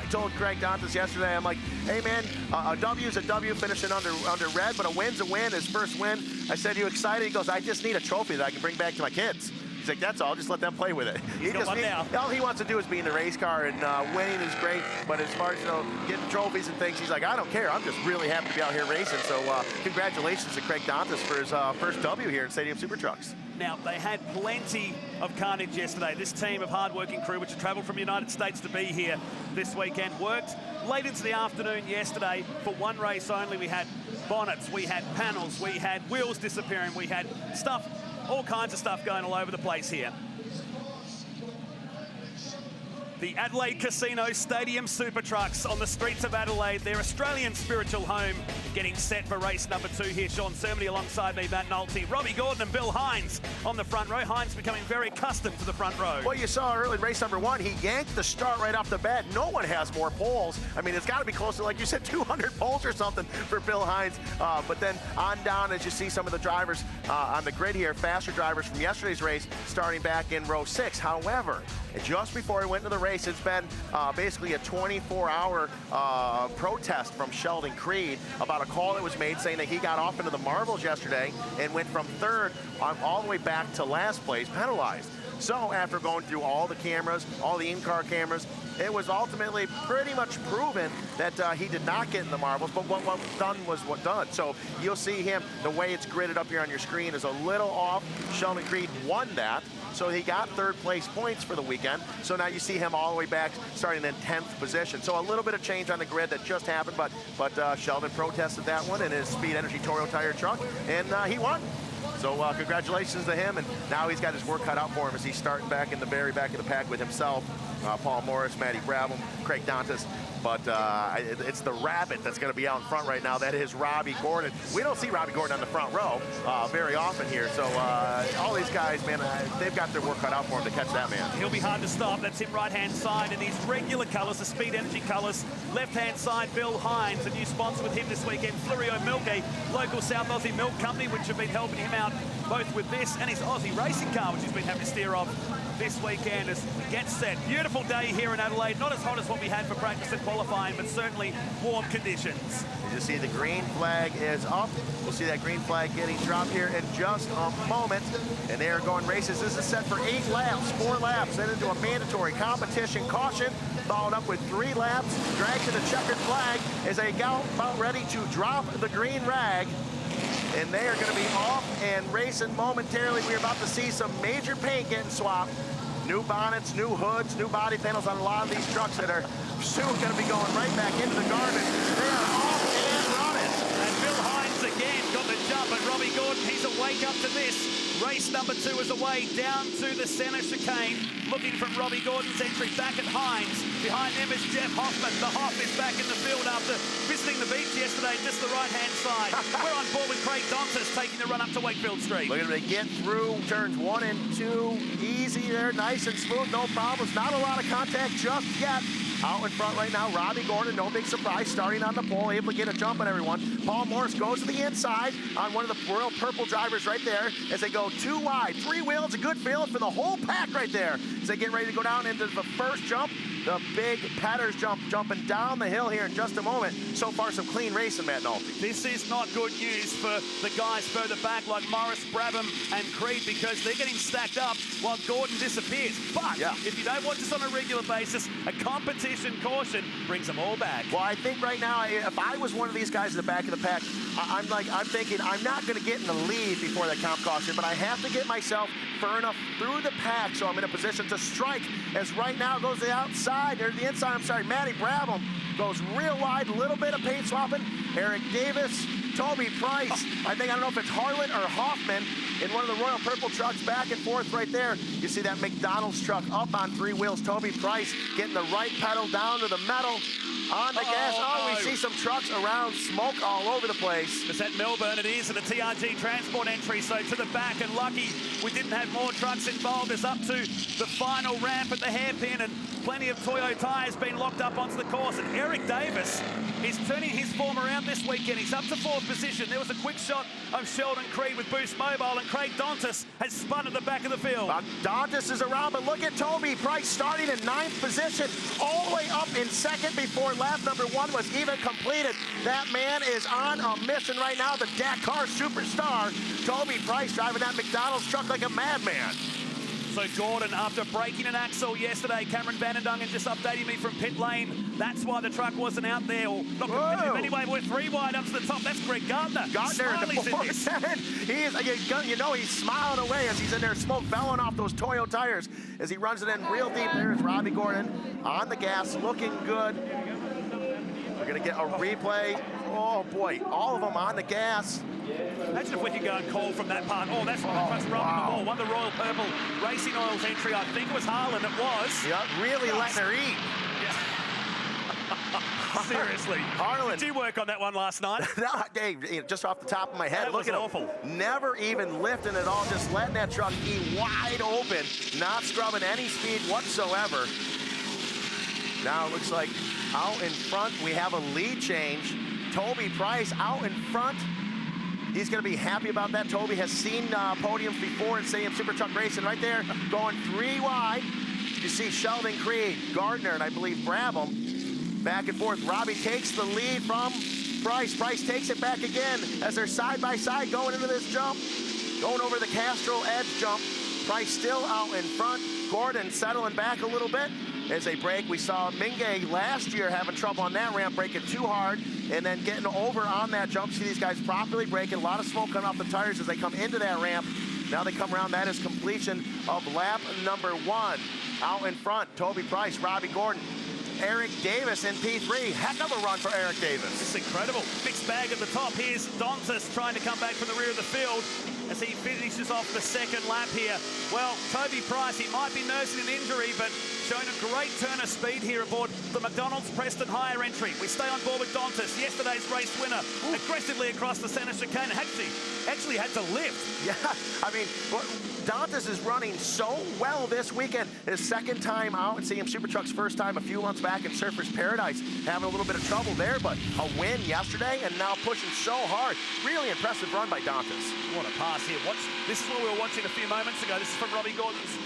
told Craig Dantas yesterday, I'm like, hey man, a W is a W finishing under red, but a win's a win, his first win. I said, you excited? He goes, I just need a trophy that I can bring back to my kids. He's like, that's all, just let them play with it. All he wants to do is be in the race car, and winning is great, but as far as, getting trophies and things, he's like, I don't care. I'm just really happy to be out here racing. So congratulations to Craig Dantas for his first W here in Stadium Super Trucks. Now, they had plenty of carnage yesterday. This team of hard-working crew, which had travelled from the United States to be here this weekend, worked late into the afternoon yesterday for one race only. We had bonnets, we had panels, we had wheels disappearing, we had stuff, all kinds of stuff going all over the place here. The Adelaide Casino Stadium Super Trucks on the streets of Adelaide, their Australian spiritual home, getting set for race number 2 here. Sean Cermony alongside me, Matt Nolte, Robbie Gordon and Bill Hines on the front row. Hines becoming very accustomed to the front row. Well, you saw early in race number 1, he yanked the start right off the bat. No one has more poles. I mean, it's got to be close to, like you said, 200 poles or something for Bill Hines. But then on down, as you see some of the drivers on the grid here, faster drivers from yesterday's race, starting back in row 6. However, just before he went to the race, it's been basically a 24-hour protest from Sheldon Creed about a call that was made saying that he got off into the marbles yesterday and went from 3rd all the way back to last place, penalized. So after going through all the cameras, all the in-car cameras, it was ultimately pretty much proven that he did not get in the marbles, but what done was what done. So you'll see him, the way it's gridded up here on your screen is a little off. Sheldon Creed won that. So he got 3rd place points for the weekend. So now you see him all the way back, starting in 10th position. So a little bit of change on the grid that just happened, but Sheldon protested that one in his Speed Energy Toro Tire truck, and he won. So congratulations to him, and now he's got his work cut out for him as he's starting back in the very back of the pack with himself, Paul Morris, Matty Brabham, Craig Dantas. But it's the rabbit that's going to be out in front right now. That is Robbie Gordon. We don't see Robbie Gordon on the front row very often here. So all these guys, man, they've got their work cut out for him to catch that man. He'll be hard to stop. That's him right-hand side in these regular colours, the Speed Energy colours. Left-hand side, Bill Hines, a new sponsor with him this weekend, Flurio Milk, a local South Aussie milk company, which have been helping him out both with this and his Aussie racing car, which he's been having to steer off this weekend as we get set. Beautiful day here in Adelaide. Not as hot as what we had for practice and qualifying, but certainly warm conditions. You see the green flag is up. We'll see that green flag getting dropped here in just a moment. And they are going races. This is set for 8 laps, 4 laps, then into a mandatory competition caution, followed up with 3 laps, dragged to the checkered flag as they go about ready to drop the green rag. And they are going to be off and racing momentarily. We're about to see some major paint getting swapped. New bonnets, new hoods, new body panels on a lot of these trucks that are soon going to be going right back into the garbage. They are off and running. And Bill Hines again got the jump, and Robbie Gordon, he's awake up to this. Race number 2 is away down to the centre chicane. Looking from Robbie Gordon's entry back at Hines. Behind them is Jeff Hoffman. The Hoff is back in the field after visiting the beach yesterday, just the right-hand side. We're on board with Craig Dantas taking the run up to Wakefield Street. Look at them get through turns 1 and 2. Easy there, nice and smooth, no problems. Not a lot of contact just yet. Out in front right now, Robbie Gordon, no big surprise, starting on the pole, able to get a jump on everyone. Paul Morris goes to the inside on one of the Royal Purple drivers right there as they go 2 wide. 3 wheels, a good feeling for the whole pack right there as they get ready to go down into the first jump. The big Patters jump, jumping down the hill here in just a moment. So far, some clean racing, Matt Nolte. This is not good news for the guys further back like Morris, Brabham and Creed, because they're getting stacked up while Gordon disappears. But if you don't watch this on a regular basis, a competition caution brings them all back. Well, I think right now, if I was one of these guys in the back of the pack, I'm thinking I'm not going to get in the lead before that comp caution, but I have to get myself far enough through the pack so I'm in a position to strike. As right now goes the outside, or the inside, I'm sorry, Matty Brabham goes real wide, little bit of paint swapping. Eric Davis, Toby Price, I don't know if it's Harlan or Hoffman in one of the Royal Purple trucks, back and forth right there. You see that McDonald's truck up on 3 wheels. Toby Price getting the right pedal down to the metal. On the gas. Oh, we see some trucks around, smoke all over the place. It's at Melbourne, it is, and the TRG transport entry, so to the back, and lucky we didn't have more trucks involved. It's up to the final ramp at the hairpin, and plenty of Toyo tyres being locked up onto the course. And Eric Davis is turning his form around this weekend. He's up to 4th position. There was a quick shot of Sheldon Creed with Boost Mobile, and Craig Dontis has spun at the back of the field. Dontis is around, but look at Toby Price starting in 9th position, all the way up in 2nd before lap number 1 was even completed. That man is on a mission right now, the Dakar superstar. Toby Price driving that McDonald's truck like a madman. So Gordon, after breaking an axle yesterday, Cameron Vanendungen just updating me from pit lane. That's why the truck wasn't out there, or not competitive anyway. We're 3 wide up to the top. That's Greg Gardner. Gardner in the 410. He's smiling away as he's in there, smoke bellowing off those Toyo tires as he runs it in real deep. There's Robbie Gordon on the gas, looking good. We're gonna get a replay. Oh boy, all of them on the gas. Imagine if we could go and call from that part. Oh, that's rubbing the ball. Won the Royal Purple Racing Oils entry. I think it was Harlan. It was. Yeah, really letting her eat. Yeah. Seriously. Harlan. Did you work on that one last night? No, Dave, just off the top of my head. That look was at awful. him. Never even lifting at all, just letting that truck be wide open, not scrubbing any speed whatsoever. Now it looks like out in front we have a lead change. Toby Price out in front. He's going to be happy about that. Toby has seen podiums before in Sam Super Truck Racing right there, going 3 wide. You see Sheldon Creed, Gardner, and I believe Brabham back and forth. Robbie takes the lead from Price. Price takes it back again as they're side by side going into this jump. Going over the Castro Edge jump. Price still out in front. Gordon settling back a little bit as they break. We saw Mingay last year having trouble on that ramp, breaking too hard and then getting over on that jump. See these guys properly breaking. A lot of smoke coming off the tires as they come into that ramp. Now they come around. That is completion of lap number 1. Out in front, Toby Price, Robbie Gordon, Eric Davis in P3. Heck of a run for Eric Davis. It's incredible. Mixed bag at the top. Here's Dontis trying to come back from the rear of the field as he finishes off the 2nd lap here. Well, Toby Price, he might be nursing an injury, but showing a great turn of speed here aboard the McDonald's Preston Hire entry. We stay on board with Dontis, yesterday's race winner, aggressively across the center chicane. Actually had to lift. Yeah, I mean, Dontis is running so well this weekend. His 2nd time out, and CM Super Truck's 1st time a few months back in Surfers Paradise. Having a little bit of trouble there, but a win yesterday and now pushing so hard. Really impressive run by Dontis. What a pass here. This is what we were watching a few moments ago. This is from Robbie Gordon's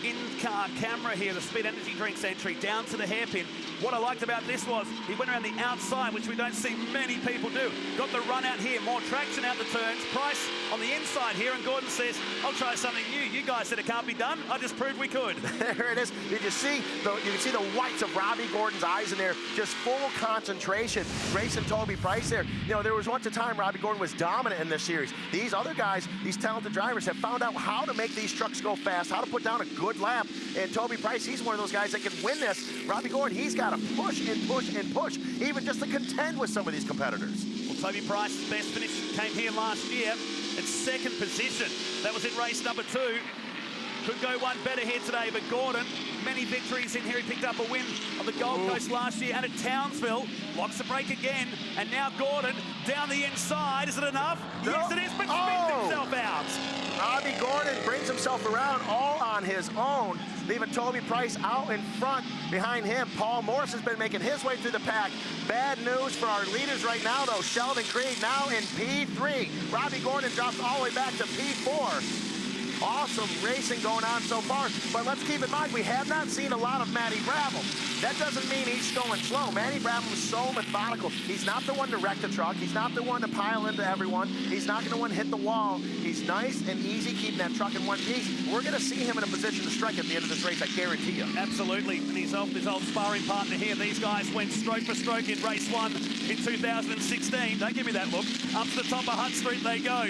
in-car camera here, the Speed Energy Drinks entry down to the hairpin. What I liked about this was he went around the outside, which we don't see many people do. Got the run out here, more traction out the turns. Price on the inside here, and Gordon says, I'll try something new. You guys said it can't be done. I just proved we could. There it is. You can see the whites of Robbie Gordon's eyes in there, just full concentration. Racing Toby Price there. You know, there was once a time Robbie Gordon was dominant in this series. These other guys, these talented drivers, have found out how to make these trucks go fast, how to put down a good lap. And Toby Price, he's one of those guys that can win this. Robbie Gordon, he's got to push and push and push, even just to contend with some of these competitors. Well, Toby Price's best finish came here last year at 2nd position. That was in race number 2. Could go one better here today, but Gordon, many victories in here. He picked up a win on the Gold Coast last year and at Townsville. Locks the break again, and now Gordon down the inside. Is it enough? No. Yes, it is, but spins himself out. Robbie Gordon brings himself around all on his own, leaving Toby Price out in front. Behind him, Paul Morris has been making his way through the pack. Bad news for our leaders right now, though. Sheldon Creed now in P3. Robbie Gordon drops all the way back to P4. Awesome racing going on so far, but let's keep in mind we have not seen a lot of Matty Brabham. That doesn't mean he's going slow. Matty Brabham is so methodical. He's not the one to wreck the truck. He's not the one to pile into everyone. He's not going to hit the wall. He's nice and easy keeping that truck in one piece. We're going to see him in a position to strike at the end of this race, I guarantee you. Absolutely, and he's off his old sparring partner here. These guys went stroke for stroke in race 1 in 2016. Don't give me that look. Up to the top of Hutt Street they go.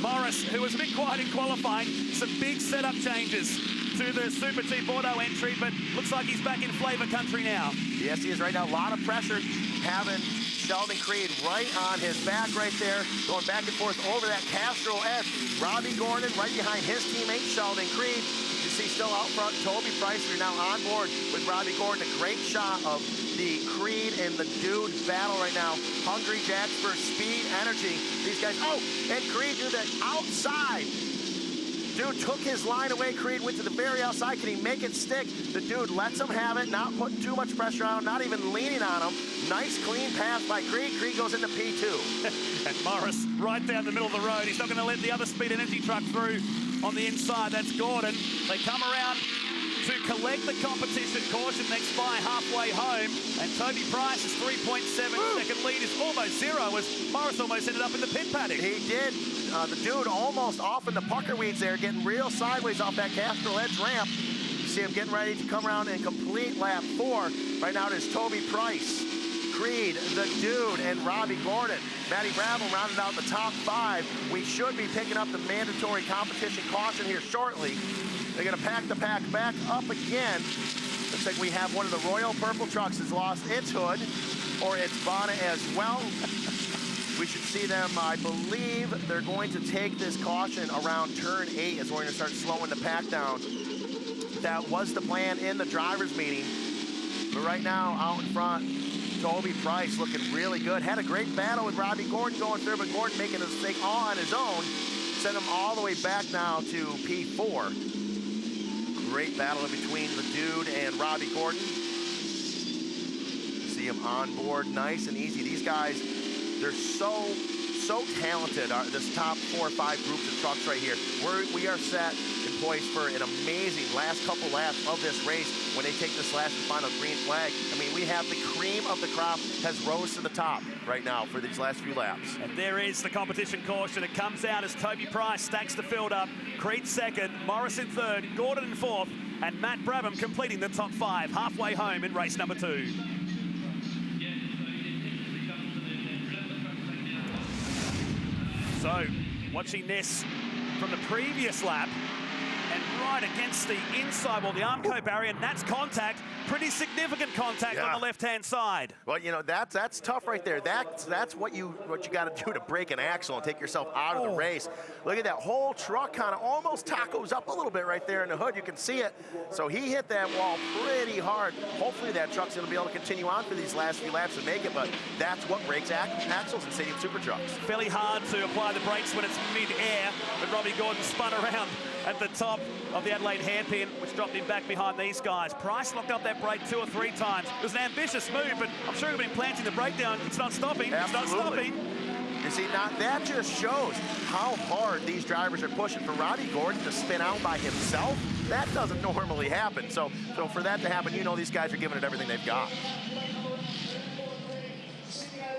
Morris, who was a bit quiet in qualifying, some big setup changes to the Super T Bordeaux entry, but looks like he's back in flavor country now. Yes, he is right now. A lot of pressure having Sheldon Creed right on his back right there, going back and forth over that Castro Edge. Robbie Gordon right behind his teammate Sheldon Creed. You see still out front, Toby Price. We're now on board with Robbie Gordon. A great shot of the Creed and the Dude battle right now. Hungry Jacks for speed, energy. These guys, and Creed do the outside dude took his line away. Creed went to the very outside. Can he make it stick? The dude lets him have it, not putting too much pressure on him, not even leaning on him. Nice, clean pass by Creed. Creed goes into P2. And Morris right down the middle of the road. He's not going to let the other Speed Energy truck through on the inside. That's Gordon. They come around to collect the competition caution next by halfway home. And Toby Price's 3.7 second lead is almost zero as Morris almost ended up in the pit paddock. He did. The dude almost off in the pucker weeds there, getting real sideways off that Castrol Edge ramp. You see him getting ready to come around and complete lap 4. Right now it is Toby Price, Creed, the dude, and Robbie Gordon. Matty Brabham rounded out the top 5. We should be picking up the mandatory competition caution here shortly. They're going to pack the pack back up again. Looks like we have one of the Royal Purple trucks has lost its hood or its bonnet as well. We should see them, I believe they're going to take this caution around turn 8 as we're going to start slowing the pack down. That was the plan in the driver's meeting. But right now, out in front, Toby Price looking really good. Had a great battle with Robbie Gordon going through, but Gordon making a mistake all on his own. Sent him all the way back now to P4. Great battle in between the dude and Robbie Gordon. See him on board, nice and easy. These guys, they're so talented. This top 4 or 5 groups of trucks right here. We are set and poised for an amazing last couple laps of this race when they take this last and final green flag. I mean, we have the cream of the crop has rose to the top right now for these last few laps. And there is the competition caution. It comes out as Toby Price stacks the field up. Creed second, Morris in third, Gordon in fourth, and Matt Brabham completing the top 5 halfway home in race number 2. So, watching this from the previous lap, and right against the inside, well, the Armco barrier, and that's contact, pretty significant contact on the left-hand side. Well, you know, that's tough right there. That's what you got to do to break an axle and take yourself out of the race. Look at that whole truck kind of almost tacos up a little bit right there in the hood. You can see it. So he hit that wall pretty hard. Hopefully that truck's going to be able to continue on for these last few laps and make it, but that's what breaks axles in Stadium Super Trucks. Fairly hard to apply the brakes when it's mid-air, but Robbie Gordon spun around at the top of the Adelaide hairpin, which dropped him back behind these guys. Price locked up that brake 2 or 3 times. It was an ambitious move, but I'm sure he's been planting the brake down. It's not stopping. Absolutely. It's not stopping. You see, now that just shows how hard these drivers are pushing. For Robbie Gordon to spin out by himself, that doesn't normally happen. So for that to happen, you know these guys are giving it everything they've got.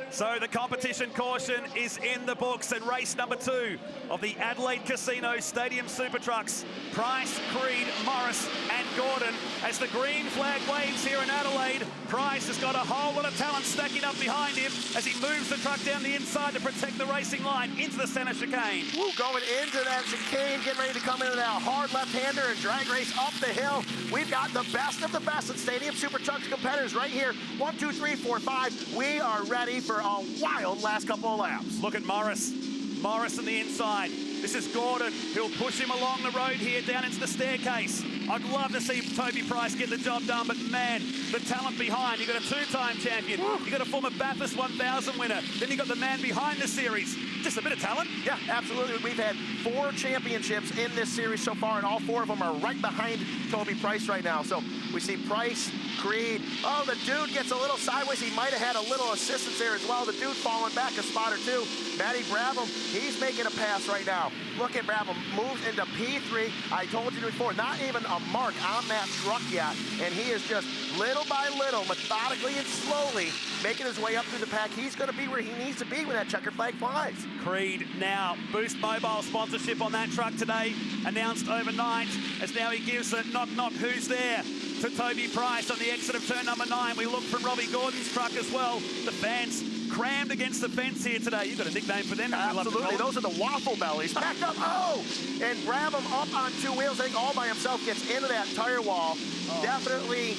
So the competition caution is in the books in race number 2 of the Adelaide Casino Stadium Super Trucks. Price, Creed, Morris and Gordon as the green flag waves here in Adelaide. Price has got a whole lot of talent stacking up behind him as he moves the truck down the inside to protect the racing line into the center chicane. Woo, going into that chicane, getting ready to come into that hard left-hander and drag race up the hill. We've got the best of the best at Stadium Super Trucks competitors right here. 1, 2, 3, 4, 5. We are ready for a wild last couple of laps. Look at Morris. Morris on the inside. This is Gordon. He'll push him along the road here down into the staircase. I'd love to see Toby Price get the job done, but man, the talent behind. You've got a 2-time champion. You've got a former Bathurst 1000 winner. Then you've got the man behind the series. Just a bit of talent. Yeah, absolutely. We've had 4 championships in this series so far, and all 4 of them are right behind Toby Price right now. So we see Price, Creed. Oh, the dude gets a little sideways. He might have had a little assistance there as well. The dude falling back a spot or 2. Matty Brabham, he's making a pass right now. Look at Brabham, moves into P3. I told you before, not even a mark on that truck yet. And he is just little by little, methodically and slowly making his way up through the pack. He's going to be where he needs to be when that checker flag flies. Creed now, Boost Mobile sponsorship on that truck today, announced overnight, as now he gives a knock, who's there, to Toby Price on the exit of turn number 9. We look from Robbie Gordon's truck as well. The fans crammed against the fence here today. You've got a nickname for them. Absolutely, those are the waffle bellies. Backed up, oh! And Brabham up on 2 wheels, I think all by himself gets into that tire wall. Definitely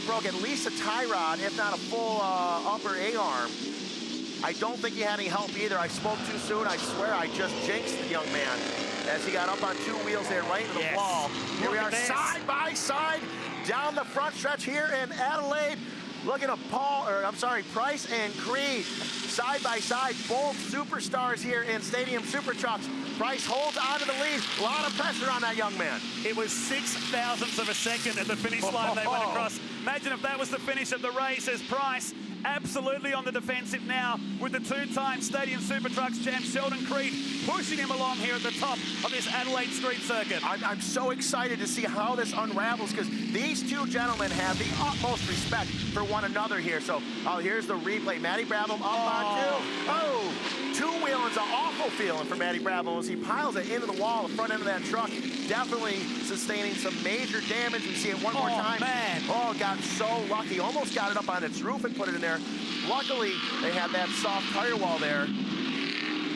broke at least a tie rod, if not a full upper A-arm. I don't think he had any help either. I spoke too soon. I swear I just jinxed the young man as he got up on 2 wheels there right into the wall. Here we are side by side down the front stretch here in Adelaide. Looking at Price and Creed side by side, both superstars here in Stadium Super Trucks. Price holds on to the lead. A lot of pressure on that young man. It was 6,000ths of a second at the finish line they went across. Imagine if that was the finish of the race, as Price absolutely on the defensive now with the two-time Stadium Super Trucks champ Sheldon Creed pushing him along here at the top of this Adelaide street circuit. I'm so excited to see how this unravels, because these two gentlemen have the utmost respect for one another here. So, here's the replay. Matty Brabham up on two. Oh, two-wheeling's an awful feeling for Matty Brabham as he piles it into the wall, the front end of that truck. Definitely sustaining some major damage. We see it one more time. Man. Oh, got so lucky. Almost got it up on its roof and put it in there. Luckily, they had that soft tire wall there.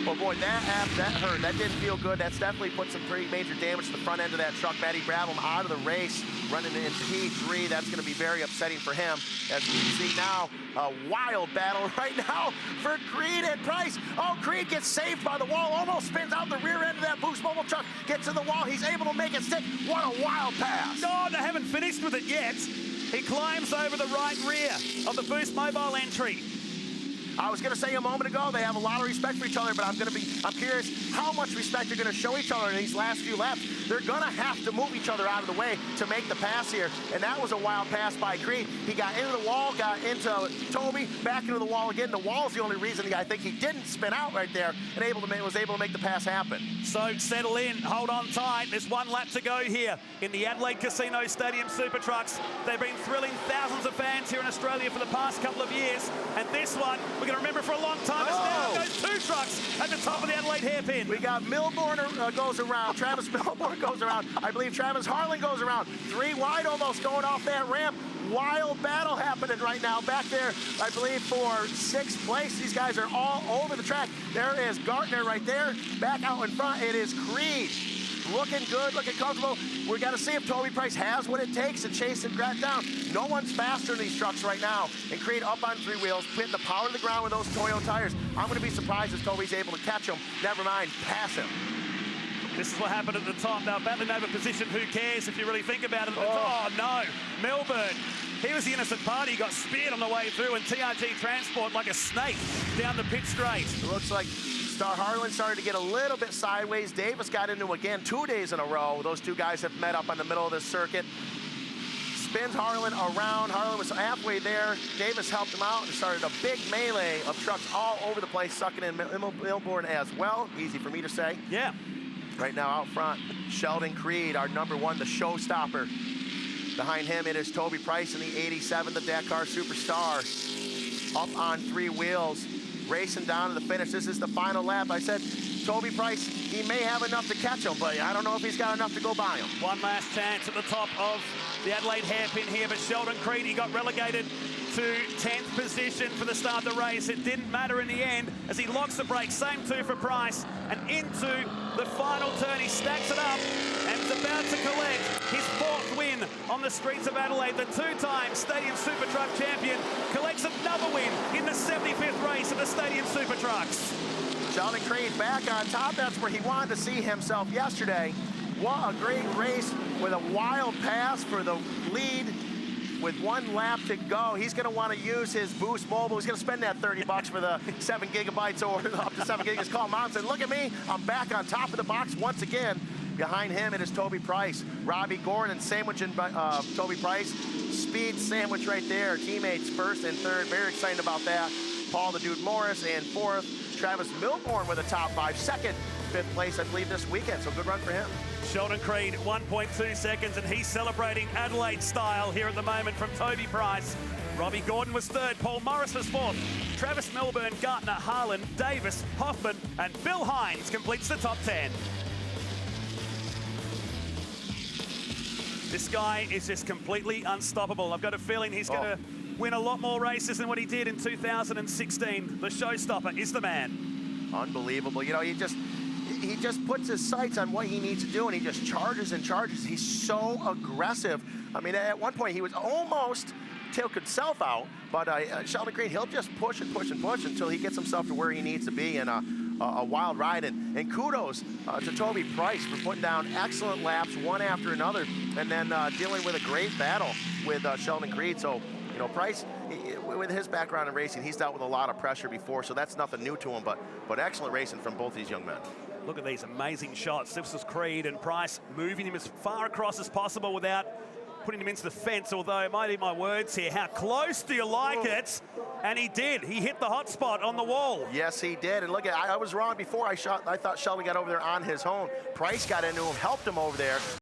But boy, that hurt. That didn't feel good. That's definitely put some pretty major damage to the front end of that truck. Matty Brabham out of the race, running in P3. That's going to be very upsetting for him. As we see now, a wild battle right now for Creed and Price. Oh, Creed gets saved by the wall, almost spins out the rear end of that Boost Mobile truck, gets to the wall. He's able to make it stick. What a wild pass. Oh, they haven't finished with it yet. He climbs over the right rear of the Boost Mobile entry. I was going to say a moment ago, they have a lot of respect for each other, but I'm curious how much respect they're going to show each other in these last few laps. They're going to have to move each other out of the way to make the pass here, and that was a wild pass by Creed. He got into the wall, got into Toby, back into the wall again. The wall's the only reason I think he didn't spin out right there and was able to make the pass happen. So settle in, hold on tight. There's one lap to go here in the Adelaide Casino Stadium Super Trucks. They've been thrilling thousands of fans here in Australia for the past couple of years, and this one, we're going to remember for a long time. Now goes two trucks at the top of the Adelaide hairpin. We got Milbourne goes around, Travis Milbourne goes around. I believe Travis Harlan goes around. Three wide almost going off that ramp. Wild battle happening right now back there, I believe, for sixth place. These guys are all over the track. There is Gartner right there. Back out in front, it is Creed. Looking good, looking comfortable. We got to see if Toby Price has what it takes to chase and crack down. No one's faster in these trucks right now. And Creed up on three wheels, putting the power to the ground with those Toyo tires. I'm going to be surprised if Toby's able to catch him. Never mind, pass him. This is what happened at the top. Now, battling over position, who cares if you really think about it? Oh, no. Milbourne, he was the innocent party. He got speared on the way through, and TRG Transport like a snake down the pit straight. It looks like Star Harlan started to get a little bit sideways. Davis got into again 2 days in a row. Those two guys have met up on the middle of this circuit. Spins Harlan around. Harlan was halfway there. Davis helped him out and started a big melee of trucks all over the place, sucking in Milbourne as well. Easy for me to say. Yeah. Right now out front, Sheldon Creed, our number one, the showstopper. Behind him, it is Toby Price in the 87, the Dakar Superstar. Up on three wheels, racing down to the finish. This is the final lap. I said, Toby Price, he may have enough to catch him, but I don't know if he's got enough to go by him. One last chance at the top of the Adelaide hairpin here, but Sheldon Creed, he got relegated to 10th position for the start of the race. It didn't matter in the end as he locks the brakes. Same two for Price, and into the final turn, he stacks it up and is about to collect his fourth win on the streets of Adelaide. The two-time Stadium Super Truck champion collects another win in the 75th race of the Stadium Super Trucks. Sheldon Creed back on top. That's where he wanted to see himself yesterday. What a great race with a wild pass for the lead with 1 lap to go. He's going to want to use his Boost Mobile. He's going to spend that $30 for the 7 gigabytes or up to 7 gigabytes. Call him out and say, look at me. I'm back on top of the box once again. Behind him, it is Toby Price. Robbie Gordon sandwiching Toby Price. Speed sandwich right there. Teammates first and third. Very excited about that. Paul the Dude Morris in fourth. Travis Milbourne with a top 5. Second, fifth place, I believe, this weekend. So good run for him. Sheldon Creed, 1.2 seconds, and he's celebrating Adelaide style here at the moment from Toby Price. Robbie Gordon was third, Paul Morris was fourth. Travis Milbourne, Gartner, Harlan, Davis, Hoffman, and Bill Hines completes the top 10. This guy is just completely unstoppable. I've got a feeling he's going to win a lot more races than what he did in 2016. The showstopper is the man. Unbelievable. You know, he just puts his sights on what he needs to do, and he just charges and charges. He's so aggressive. I mean, at one point, he was almost took himself out, but Sheldon Creed, he'll just push and push and push until he gets himself to where he needs to be in a wild ride. And kudos to Toby Price for putting down excellent laps, one after another, and then dealing with a great battle with Sheldon Creed. So You know, Price, with his background in racing, he's dealt with a lot of pressure before, so that's nothing new to him, but excellent racing from both these young men. Look at these amazing shots. This was Creed and Price moving him as far across as possible without putting him into the fence, although it might be my words here. How close do you like it? And he did. He hit the hot spot on the wall. Yes, he did. And look, I was wrong before. I thought Sheldon got over there on his own. Price got into him, helped him over there.